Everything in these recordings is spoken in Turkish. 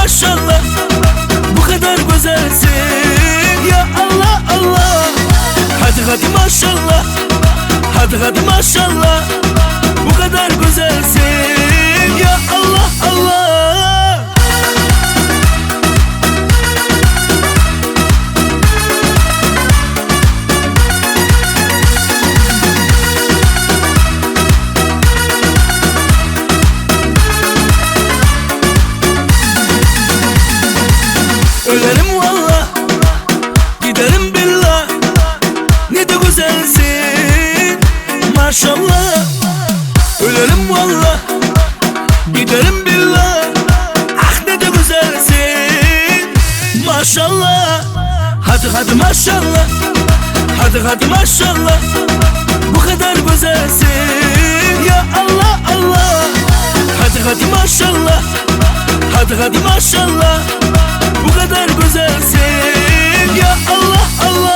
maşallah, bu kadar güzelsin. Ya Allah Allah. Hadi maşallah, hadi maşallah, bu kadar güzelsin. Ya Allah Allah. Ölerim valla, giderim billah, ne de güzelsin maşallah. Ölerim valla, giderim billah, ah ne de güzelsin maşallah. Hadi maşallah, hadi maşallah, bu kadar güzelsin. Ya Allah Allah. Hadi maşallah, hadi maşallah, bu kadar güzelsin. Ya Allah Allah.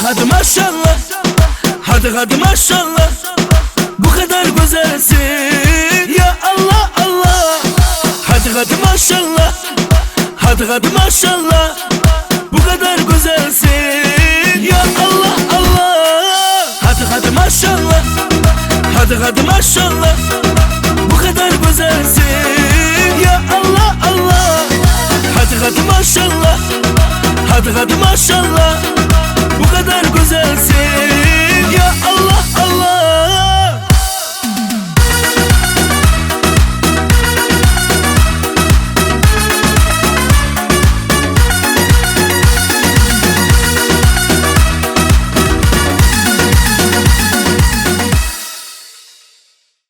Hadi maşallah, hadi maşallah, bu kadar güzelsin. Ya Allah Allah. Hadi maşallah, hadi maşallah, bu kadar güzelsin. Ya Allah Allah. Hadi maşallah, hadi maşallah, bu kadar güzelsin. Ya Allah Allah. Hadi maşallah, hadi maşallah,